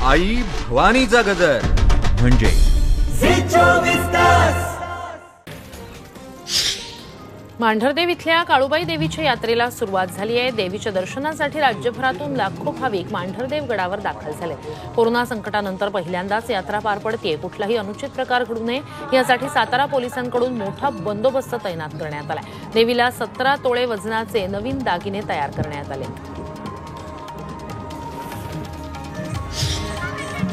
आई भवानीचा गजर म्हणजे मांढरदेव इथल्या काळूबाई देवीच्या यात्रेला सुरुवात झाली आहे। देवीच्या दर्शनासाठी राज्यभरातून लाखो भाविक मांढरदेव गडावर दाखल झाले। कोरोना संकटानंतर पहिल्यांदाच यात्रा पार पडते। कुठलाही अनुचित प्रकार घडू नये यासाठी सातारा पोलिसांकडून मोठा बंदोबस्त तैनात करण्यात आलाय। देवीला 17 तोळे वजनाचे नवीन दागिने तयार करण्यात आले।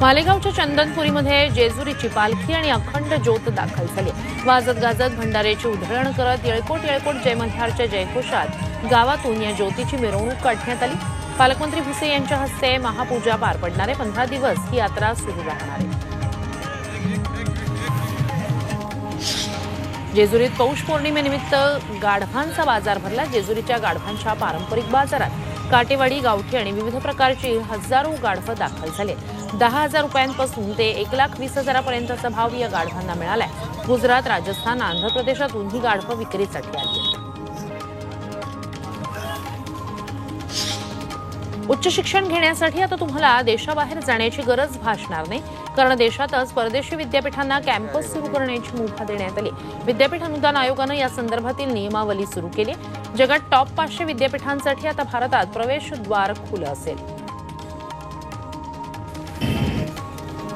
मालेगावच्या चंदनपुरीमध्ये जेजुरीची पालखी आणि अखंड ज्योत दाखल झाली। वाजत गाजत भंडाऱ्याची उधळण करत येळकोट येळकोट जय मल्हारच्या जयघोषात गावातून या ज्योतीची मिरवणूक काढण्यात आली। पालकमंत्री भुसे यांच्या हस्ते महापूजा पार पडणार आहे। 15 दिवस ही यात्रा सुरू राहणार आहे। जेजुरीत पौष पौर्णिमेनिमित्त गाढवांचा बाजार भरला। जेजुरीच्या गाढवांच्या पारंपरिक बाजारात काटेवाडी, गावठी आणि विविध प्रकारची हजारो गाढवं दाखल झाले। 10,000 रुपयांपासून ते 1,20,000 पर्यंतचा भाव या गाढवांना मिळालाय। गुजरात, राजस्थान, आंध्र प्रदेशातून ही गाढवं विक्रीसाठी आली आहेत। उच्च शिक्षण घेण्यासाठी आता तुम्हाला देशाबाहेर जाण्याची गरज भासणार नाही, कारण देशातच परदेशी विद्यापीठांना कॅम्पस सुरू करण्याची मुभा देण्यात आली। विद्यापीठ अनुदान आयोगानं या संदर्भातील नियमावली सुरू केली। जगात टॉप 500 विद्यापीठांसाठी आता भारतात प्रवेशद्वार खुलं असेल।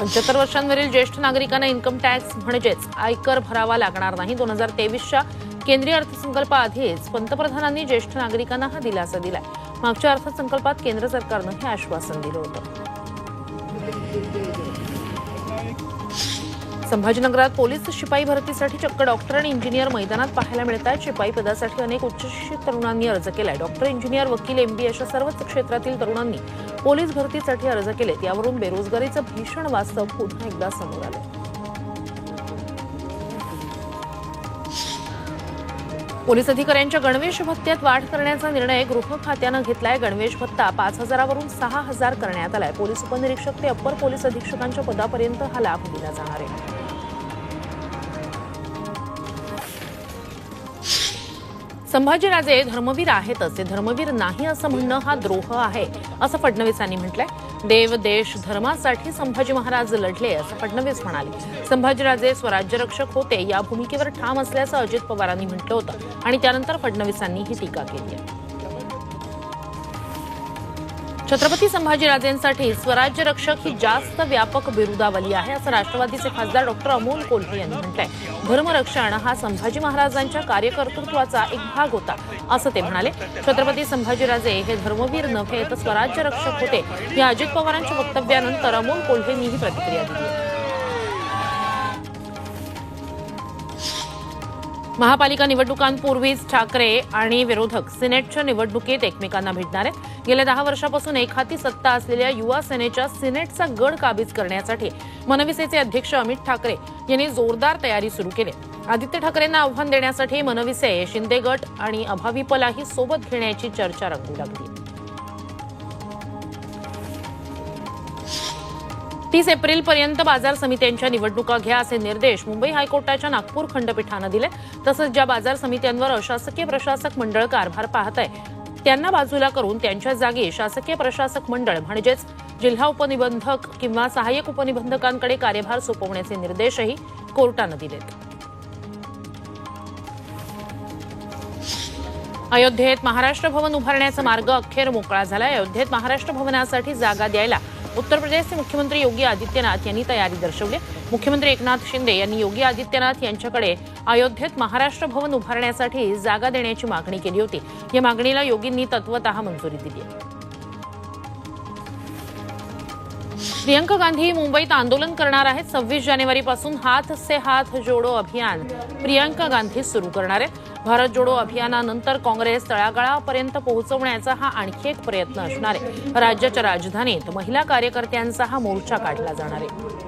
75 वर्षांवरील ज्येष्ठ नागरिकांना इन्कम टॅक्स म्हणजेच आयकर भरावा लागणार नाही। 2023च्या केंद्रीय अर्थसंकल्पाआधीच पंतप्रधानांनी ज्येष्ठ नागरिकांना हा दिलासा दिलाय। मागच्या अर्थसंकल्पात केंद्र सरकारनं हे आश्वासन दिलं होतं। संभाजीनगरात पोलीस शिपाई भरतीसाठी चक्क डॉक्टर आणि इंजिनियर मैदानात पाहायला मिळत आहेत। शिपाई पदासाठी अनेक उच्चशिक्षित तरुणांनी अर्ज केलाय। डॉक्टर, इंजिनियर, वकील, MBA अशा सर्वच क्षेत्रातील तरुणांनी पोलीस भरतीसाठी अर्ज केलेत। यावरून बेरोजगारीचं भीषण वास्तव पुन्हा एकदा समोर आलं। पोलीस अधिकाऱ्यांच्या गणवेश भत्त्यात वाढ करण्याचा निर्णय गृह खात्यानं घेतलाय। गणवेश भत्ता 5,000 वरून 6,000 करण्यात आलाय। पोलीस उपनिरीक्षक ते अप्पर पोलीस अधीक्षकांच्या पदापर्यंत हा लाभ दिला जाणार आहे। संभाजीराजे धर्मवीर आहेतच, ते धर्मवीर नाही असं म्हणणं हा द्रोह आहे असं फडणवीसांनी म्हटलंय। देव, देश, धर्मासाठी संभाजी महाराज लढले असं फडणवीस म्हणाले। संभाजीराजे स्वराज्यरक्षक होते या भूमिकेवर ठाम असल्याचं अजित पवारांनी म्हटलं होतं आणि त्यानंतर फडणवीसांनी ही टीका केली आहे। छत्रपती संभाजीराजेंसाठी स्वराज्यरक्षक ही जास्त व्यापक बिरुदावली आहे असं राष्ट्रवादीचे खासदार डॉक्टर अमोल कोल्हे यांनी म्हटलंय। धर्मरक्षण हा संभाजी महाराजांच्या कार्यकर्तृत्वाचा एक भाग होता असं ते म्हणाले। छत्रपती संभाजीराजे हे धर्मवीर नव्हे तर स्वराज्यरक्षक होते या अजित पवारांच्या वक्तव्यानंतर अमोल कोल्हेंनी ही प्रतिक्रिया दिली। महापालिका निवडणुकांपूर्वीच ठाकरे आणि विरोधक सिनेटच्या निवडणुकीत एकमेकांना भिडणार आहेत। गेल्या 10 वर्षापासून एकहाती सत्ता असलेल्या युवा सेनेच्या सिनेटचा गड काबीज करण्यासाठी मनविसेचे अध्यक्ष अमित ठाकरे यांनी जोरदार तयारी सुरू केली। आदित्य ठाकरेंना आव्हान देण्यासाठी मनविसे, शिंदे गट आणि अभाविपलाही सोबत घेण्याची चर्चा रंगू लागली। 30 एप्रिलपर्यंत बाजार समित्यांच्या निवडणुका घ्या असे निर्देश मुंबई हायकोर्टाच्या नागपूर खंडपीठानं दिले। तसंच ज्या बाजार समित्यांवर अशासकीय प्रशासक मंडळ कारभार पाहत आहे त्यांना बाजूला करून त्यांच्या जागी शासकीय प्रशासक मंडळ म्हणजेच जिल्हा उपनिबंधक किंवा सहाय्यक उपनिबंधकांकडे कार्यभार सोपवण्याचे निर्देशही कोर्टानं दिलेत। अयोध्येत महाराष्ट्र भवन उभारण्याचा मार्ग अखेर मोकळा झालाय। अयोध्येत महाराष्ट्र भवनासाठी जागा द्यायला उत्तर प्रदेशचे मुख्यमंत्री योगी आदित्यनाथ यांनी तयारी दर्शवली। मुख्यमंत्री एकनाथ शिंदे यांनी योगी आदित्यनाथ यांच्याकडे अयोध्येत महाराष्ट्र भवन उभारण्यासाठी जागा देण्याची मागणी केली होती। या मागणीला योगींनी तत्वतः मंजुरी दिली आहे। प्रियंका गांधी मुंबईत आंदोलन करणार आहेत। 26 जानेवारीपासून हाथ से हाथ जोडो अभियान प्रियंका गांधी सुरू करणार आहेत। भारत जोडो अभियानानंतर काँग्रेस तळागाळापर्यंत पोहोचवण्याचा हा आणखी एक प्रयत्न असणार आहे। राज्याच्या राजधानीत महिला कार्यकर्त्यांचा हा मोर्चा काढला जाणार आहे।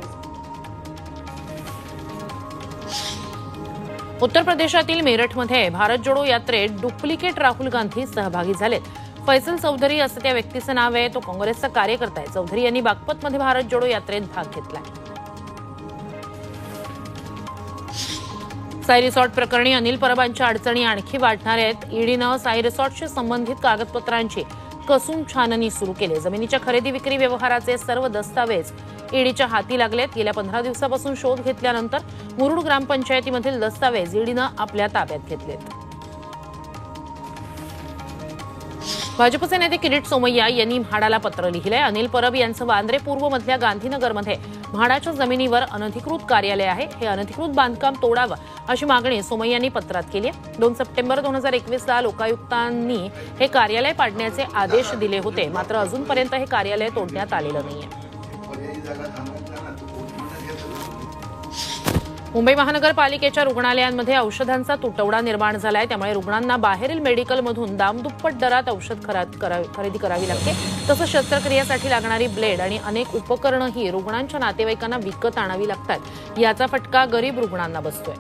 उत्तर प्रदेशातील मेरठमध्ये भारत जोडो यात्रेत डुप्लिकेट राहुल गांधी सहभागी झालेत। फैसल चौधरी असं त्या व्यक्तीचं नाव आहे। तो काँग्रेसचा कार्यकर्ता आहे। चौधरी यांनी बागपतमध्ये भारत जोडो यात्रेत भाग घेतलाय। साई रिसॉर्ट प्रकरणी अनिल परबांच्या अडचणी आणखी वाढणार आहेत। ईडीनं साई रिसॉर्टशी संबंधित कागदपत्रांची कसून छाननी सुरू केली। जमिनीच्या खरेदी विक्री व्यवहाराचे सर्व दस्तावेज ईडीच्या हाती लागलेत। गेल्या 15 दिवसापासून शोध घेतल्यानंतर मुरुड ग्रामपंचायतीमधील दस्तावेज ईडीनं आपल्या ताब्यात घेतलेत। भाजपचे नेते किरीट सोमय्या यांनी म्हाडाला पत्र लिहिलंय। अनिल परब यांचं वांद्रे पूर्व मधल्या गांधीनगरमध्ये म्हाडाच्या जमिनीवर अनधिकृत कार्यालय आहे, हे अनधिकृत बांधकाम तोडावं अशी मागणी सोमय्यांनी पत्रात केली आहे। 2 सप्टेंबर 2021ला लोकायुक्तांनी हे कार्यालय पाडण्याचे आदेश दिले होते, मात्र अजूनपर्यंत हे कार्यालय तोडण्यात आलेलं नाहीये। मुंबई महानगरपालिकेच्या रुग्णालयांमध्ये औषधांचा तुटवडा निर्माण झालाय, त्यामुळे रुग्णांना बाहेरील मेडिकलमधून दामदुप्पट दरात औषध खरेदी करावी लागते। तसंच शस्त्रक्रियेसाठी लागणारी ब्लेड आणि अनेक उपकरणंही रुग्णांच्या नातेवाईकांना विकत आणावी लागतात। याचा फटका गरीब रुग्णांना बसतोय।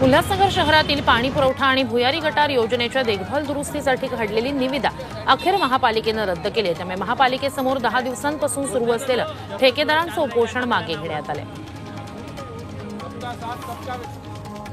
उल्हासनगर शहरातील पाणी पुरवठा आणि भुयारी गटार योजनेच्या देखभाल दुरुस्तीसाठी काढलेली निविदा अखेर महापालिकेनं रद्द केली आहे। त्यामुळे महापालिकेसमोर 10 दिवसांपासून सुरू असलेलं ठेकेदारांचं उपोषण मागे घेण्यात आलंय।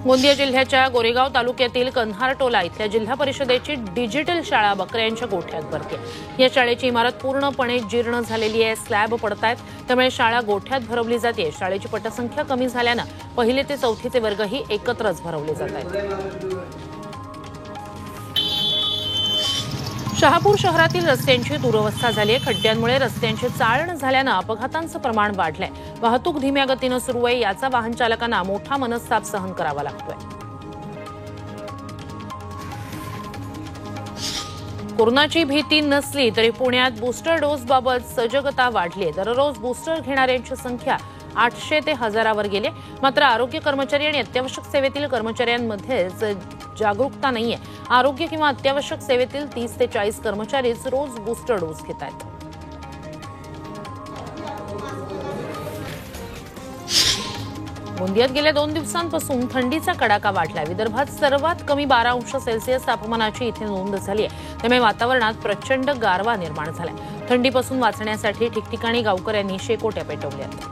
गोंदिया जिल्ह्याच्या गोरेगाव तालुक्यातील कन्हारटोला इथल्या जिल्हा परिषदेची डिजिटल शाळा बकऱ्यांच्या गोठ्यात भरते। या शाळेची इमारत पूर्णपणे जीर्ण झालेली आहे, स्लॅब पडतायत, त्यामुळे शाळा गोठ्यात भरवली जाते। शाळेची पटसंख्या कमी झाल्यानं 1ली ते 4थीचे वर्गही एकत्रच भरवले जात आहेत। शहापूर शहरातील रस्त्यांची दुरवस्था झाली आहे। खड्ड्यांमुळे रस्त्यांची चाळण झाल्यानं अपघातांचं प्रमाण वाढलंय। वाहतूक धीम्या गतीनं सुरू आहे, याचा वाहन चालकांना मोठा मनस्ताप सहन करावा लागतोय। कोरोनाची भीती नसली तरी पुण्यात बूस्टर डोसबाबत सजगता वाढली आहे। दररोज बूस्टर घेणाऱ्यांची संख्या 800 ते 1000वर गेली, मात्र आरोग्य कर्मचारी आणि अत्यावश्यक सेवेतील कर्मचाऱ्यांमध्ये जागरूकता नाहीये। आरोग्य किंवा अत्यावश्यक सेवेतील 30 ते 40 कर्मचारीच रोज बूस्टर डोस घेत आहेत। गोंदियात गेल्या 2 दिवसांपासून थंडीचा कडाका वाढलाय। विदर्भात सर्वात कमी 12 अंश सेल्सिअस तापमानाची इथे नोंद झाली आहे, त्यामुळे वातावरणात प्रचंड गारवा निर्माण झालाय। थंडीपासून वाचण्यासाठी ठिकठिकाणी गावकऱ्यांनी शेकोट्या पेटवल्यात।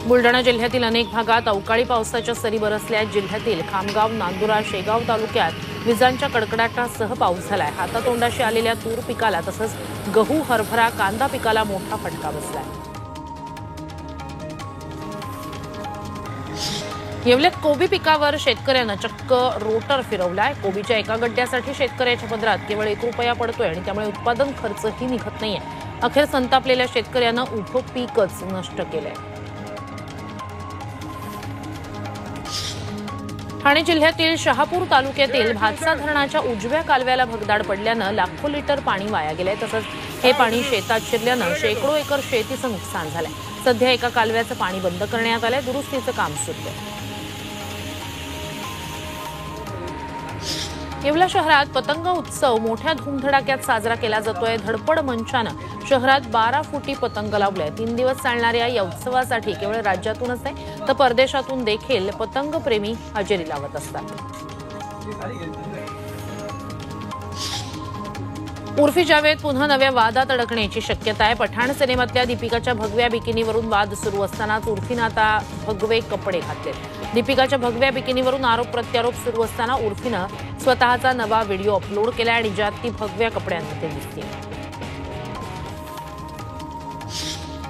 बुलडाणा जिल्ह्यातील अनेक भागात अवकाळी पावसाच्या सरी बरसल्या। जिल्ह्यातील खामगाव, नांदुरा, शेगाव तालुक्यात विजांच्या कडकडाटासह पाऊस झालाय। हातातोंडाशी आलेल्या तूर पिकाला तसंच गहू, हरभरा, कांदा पिकाला मोठा फटका बसलाय। येवल्यात कोबी पिकावर शेतकऱ्यानं चक्क रोटर फिरवलाय। कोबीच्या एका गड्ड्यासाठी शेतकऱ्याच्या पदरात केवळ 1 रुपया पडतोय आणि त्यामुळे उत्पादन खर्चही निघत नाहीये। अखेर संतापलेल्या शेतकऱ्यानं उभं पीकच नष्ट केलंय। ठाणे जिल्ह्यातील शहापूर तालुक्यातील भातसा धरणाच्या उजव्या कालव्याला भगदाड पडल्यानं लाखो लिटर पाणी वाया गेलंय। तसंच हे पाणी शेतात शिरल्यानं शेकडो एकर शेतीचं नुकसान झालंय। सध्या एका कालव्याचं पाणी बंद करण्यात आलंय, दुरुस्तीचं काम सुरू आहे। येवला शहरात पतंग उत्सव मोठ्या धूमधडाक्यात साजरा केला जातोय। धडपड मंचानं शहरात 12 फुटी पतंग लावले। 3 दिवस चालणाऱ्या या उत्सवासाठी केवळ राज्यातूनच नाही तर परदेशातून देखील पतंग प्रेमी हजेरी लावत असतात। उर्फी जावेद पुन्हा नव्या वादात अडकण्याची शक्यता आहे। पठाण सिनेमातल्या दीपिकाच्या भगव्या बिकिनीवरून वाद सुरू असतानाच उर्फीनं आता भगवे कपडे घातले। दीपिकाच्या भगव्या बिकिनीवरून आरोप प्रत्यारोप सुरू असताना उर्फीनं स्वतःचा नवा व्हिडिओ अपलोड केला आणि ज्यात ती भगव्या कपड्यांमध्ये दिसते।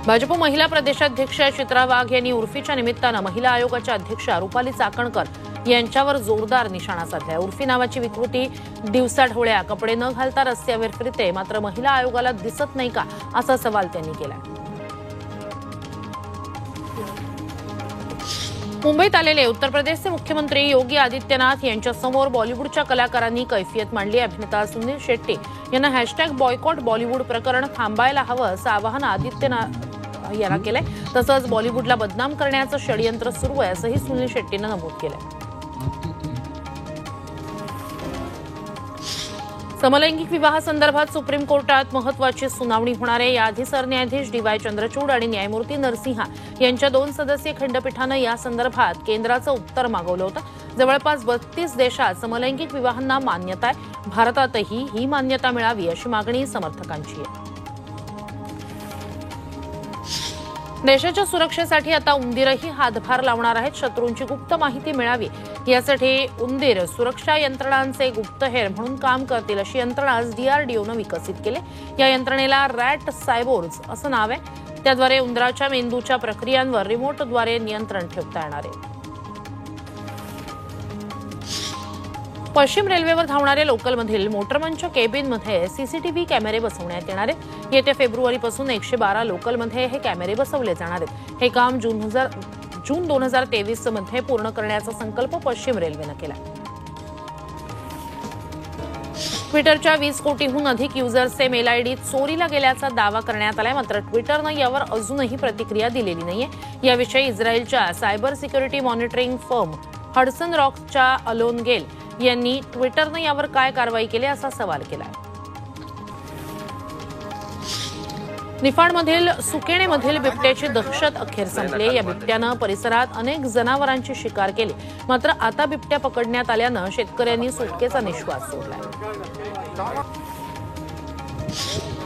भाजप महिला प्रदेशाध्यक्ष चित्रा वाघ यांनी उर्फीच्या निमित्तानं महिला आयोगाच्या अध्यक्षा रुपाली चाकणकर यांच्यावर जोरदार निशाणा साधलाय। उर्फी नावाची विकृती दिवसाढवळ्या कपडे न घालता रस्त्यावर फिरते, मात्र महिला आयोगाला दिसत नाही का असा सवाल त्यांनी केला। मुंबईत आलेले उत्तर प्रदेशचे मुख्यमंत्री योगी आदित्यनाथ यांच्यासमोर बॉलिवूडच्या कलाकारांनी कैफियत मांडली। अभिनेता सुनील शेट्टी यांना #बॉयकॉट बॉलिवूड प्रकरण थांबायला हवं असं आवाहन आदित्यनाथ यांना केलंय। तसंच बॉलिवूडला बदनाम करण्याचं षडयंत्र सुरू आहे असंही सुनील शेट्टीनं नमूद केलंय। समलैंगिक विवाहासंदर्भात सुप्रीम कोर्टात महत्वाची सुनावणी होणार आहे. याआधी सरन्यायाधीश डी.वाय. चंद्रचूड आणि न्यायमूर्ती नरसिंहा यांच्या 2 सदस्यीय खंडपीठानं या संदर्भात केंद्राचं उत्तर मागवलं होतं. जवळपास 32 देशात समलैंगिक विवाहांना मान्यता आहे. भारतातही ही मान्यता मिळावी अशी मागणी समर्थकांची आहे. देशाच्या सुरक्षेसाठी आता उंदीरही हातभार लावणार आहेत. शत्रूंची गुप्त माहिती मिळावी यासाठी उंदीर सुरक्षा यंत्रणांचे गुप्तहेर म्हणून काम करतील अशी यंत्रणा DRDOनं विकसित केली. या यंत्रणेला रॅट सायबोर्ग्स असं नाव आहे. त्याद्वारे उंदराच्या मेंदूच्या प्रक्रियांवर रिमोटद्वारे नियंत्रण ठेवता येणार आहे. पश्चिम रेल्वेवर धावणाऱ्या लोकलमधील मोटरमनच्या केबिनमध्ये सीसीटीव्ही कॅमेरे बसवण्यात येणार आहेत. येत्या फेब्रुवारीपासून 112 लोकलमध्ये हे कॅमेरे बसवले जाणार आहेत. हे काम जून 2023 मध्ये पूर्ण करण्याचा संकल्प पश्चिम रेल्वेनं केला. ट्विटरच्या 20 कोटीहून अधिक युजर्सचे मेल आयडी चोरीला गेल्याचा दावा करण्यात आलाय. मात्र ट्विटरनं यावर अजूनही प्रतिक्रिया दिलेली नाहीये. याविषयी इस्रायलच्या cyber security monitoring firm Hudson रॉक्सच्या अलोन गेल यांनी ट्विटरनं यावर काय कारवाई केली असा सवाल केलाय. निफाडमधील सुकेणेमधील बिबट्याची दहशत अखेर संपली. या बिबट्यानं परिसरात अनेक जनावरांची शिकार केली. मात्र आता बिबट्या पकडण्यात आल्यानं शेतकऱ्यांनी सुटकेचा निश्वास सोडलाय.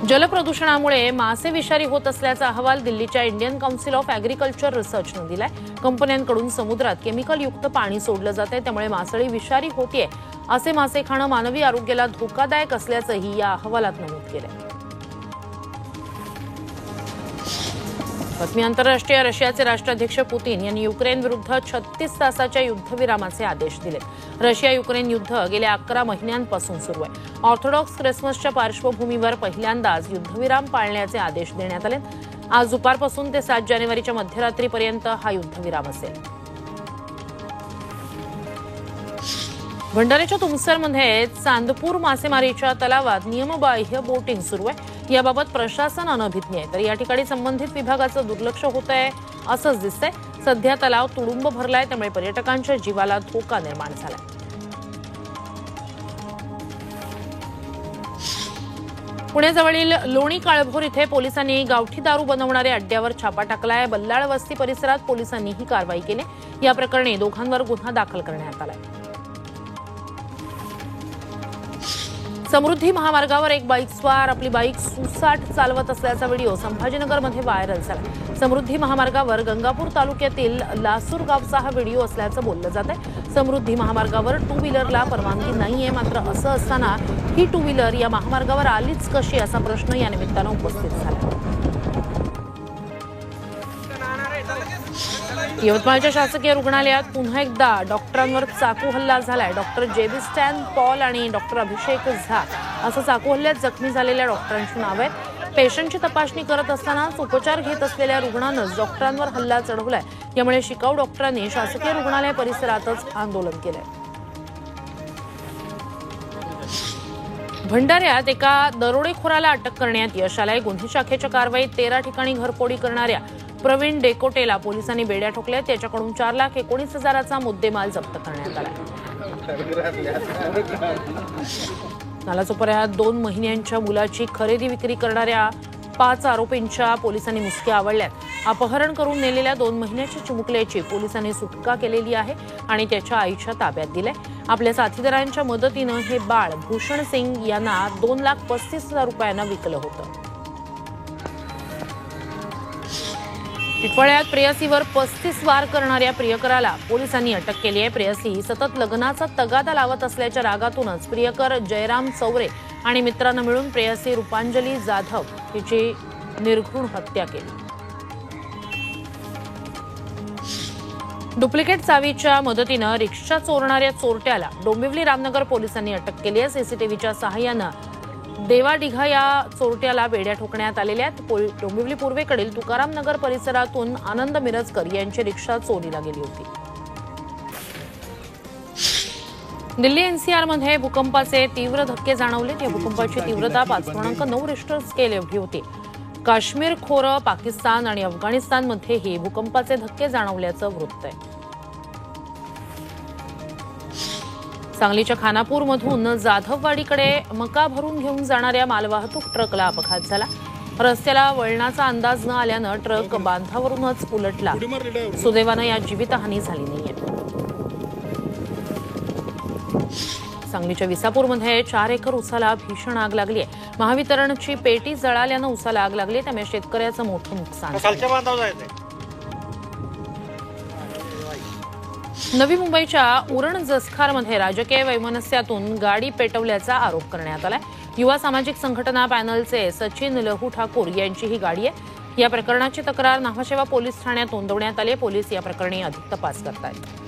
जलप्रदूषणामुळे मासे विषारी होत असल्याचा अहवाल दिल्लीच्या इंडियन काउन्सिल ऑफ ॲग्रिकल्चर रिसर्चनं दिलाय. कंपन्यांकडून समुद्रात केमिकलयुक्त पाणी सोडलं जातंय, त्यामुळे मासळी विषारी होतीये. असे मासे खाणं मानवी आरोग्याला धोकादायक असल्याचंही या अहवालात नमूद केलंय. आंतरराष्ट्रीय रशियाचे राष्ट्राध्यक्ष पुतीन यांनी युक्रेन विरुद्ध 36 तासाच्या युद्धविरामाचे आदेश दिले. रशिया युक्रेन युद्ध गेल्या 11 महिन्यांपासून सुरू आहे. ऑर्थोडॉक्स ख्रिसमसच्या पार्श्वभूमीवर पहिल्यांदाच युद्धविराम पाळण्याचे आदेश देण्यात आले. आज दुपारपासून ते 7 जानेवारीच्या मध्यरात्रीपर्यंत हा युद्धविराम असेल. भंडाऱ्याच्या तुमसरमध्ये चांदपूर मासेमारीच्या तलावात नियमबाह्य बोटिंग सुरू आहे. याबाबत प्रशासन अनभिज्ञ आहे, तर या ठिकाणी संबंधित विभागाचं दुर्लक्ष होत आहे असंच दिसतंय. सध्या तलाव तुडुंब भरलाय, त्यामुळे पर्यटकांच्या जीवाला धोका निर्माण झालाय. पुण्याजवळील लोणी काळभोर इथे पोलिसांनी गावठी दारू बनवणाऱ्या अड्ड्यावर छापा टाकलाय. बल्लाळ वस्ती परिसरात पोलिसांनी ही कारवाई केली. या प्रकरणी दोघांवर गुन्हा दाखल करण्यात आलाय. समृद्धी महामार्गावर एक बाईकस्वार आपली बाईक सुसाट चालवत असल्याचा व्हिडिओ संभाजीनगरमध्ये व्हायरल झाला. समृद्धी महामार्गावर गंगापूर तालुक्यातील लासूर गावचा हा व्हिडिओ असल्याचं बोललं जात आहे. समृद्धी महामार्गावर 2 व्हीलरला परवानगी नाहीये, मात्र असं असताना ही 2 व्हीलर या महामार्गावर आलीच कशी असा प्रश्न या निमित्तानं उपस्थित झाला. यवतमाळच्या शासकीय रुग्णालयात पुन्हा एकदा डॉक्टरांवर चाकू हल्ला झालाय. डॉक्टर जेबी स्टॅन पॉल आणि डॉक्टर अभिषेक झा असं चाकू हल्ल्यात जखमी झालेल्या डॉक्टरांची नाव आहेत. पेशंटची तपासणी करत असतानाच उपचार घेत असलेल्या रुग्णानंच डॉक्टरांवर हल्ला चढवलाय. यामुळे शिकाऊ डॉक्टरांनी शासकीय रुग्णालय परिसरातच आंदोलन केलंय. भंडाऱ्यात एका दरोडेखोराला अटक करण्यात यश आलंय. गुन्हे शाखेच्या कारवाईत 13 ठिकाणी घरफोडी करणाऱ्या प्रवीण डेकोटेला पोलिसांनी बेड्या ठोकल्या. त्याच्याकडून 4,19,000चा मुद्देमाल जप्त करण्यात आला. नालासोपाऱ्यात 2 महिन्यांच्या मुलाची खरेदी विक्री करणाऱ्या 5 आरोपींच्या पोलिसांनी मुसक्या आवळल्यात. अपहरण करून नेलेल्या 2 महिन्याच्या चिमुकल्याची पोलिसांनी सुटका केलेली आहे आणि त्याच्या आईच्या ताब्यात दिलंय. आपल्या साथीदारांच्या मदतीनं हे बाळ भूषण सिंग यांना 2,35,000 रुपयांना विकलं होतं. टिटवाळ्यात प्रेयसीवर 35 वार करणाऱ्या प्रियकराला पोलिसांनी अटक केली आहे. प्रेयसी सतत लग्नाचा तगादा लावत असल्याच्या रागातूनच प्रियकर जयराम चौरे आणि मित्रांना मिळून प्रेयसी रूपांजली जाधव हिची निर्घृण हत्या केली. डुप्लिकेट चावीच्या मदतीनं रिक्षा चोरणाऱ्या चोरट्याला डोंबिवली रामनगर पोलिसांनी अटक केली आहे. सीसीटीव्हीच्या सहाय्यानं देवाडिघा या चोरट्याला बेड्या ठोकण्यात आलेल्या आहेत. डोंबिवली पूर्वेकडील तुकाराम नगर परिसरातून आनंद मिरजकर यांची रिक्षा चोरीला गेली होती. दिल्ली एनसीआरमध्ये भूकंपाचे तीव्र धक्के जाणवलेत. या भूकंपाची तीव्रता 5.9 रिश्टर स्केल एवढी होती. काश्मीर खोरं, पाकिस्तान आणि अफगाणिस्तानमध्येही भूकंपाचे धक्के जाणवल्याचं वृत्त आहे. सांगलीच्या खानापूरमधून जाधववाडीकडे मका भरून घेऊन जाणाऱ्या मालवाहतूक ट्रकला अपघात झाला. रस्त्याला वळणाचा अंदाज न आल्यानं ट्रक बांधावरूनच उलटला. सुदैवानं या जीवितहानी झाली नाहीये. सांगलीच्या विसापूरमध्ये 4 एकर उसाला भीषण आग लागली आहे. महावितरणची पेटी जळाल्यानं उसाला आग लागली, त्यामुळे शेतकऱ्याचं मोठं नुकसान झालं. नवी मुंबईच्या उरण जसखारमध्ये राजकीय वैमनस्यातून गाडी पेटवल्याचा आरोप करण्यात आलाय. युवा सामाजिक संघटना पॅनलचे सचिन लहू ठाकूर यांची ही गाडी आहे. या प्रकरणाची तक्रार नाव्हाशेवा पोलीस ठाण्यात नोंदवण्यात आली. पोलीस या प्रकरणी अधिक तपास करत आहेत.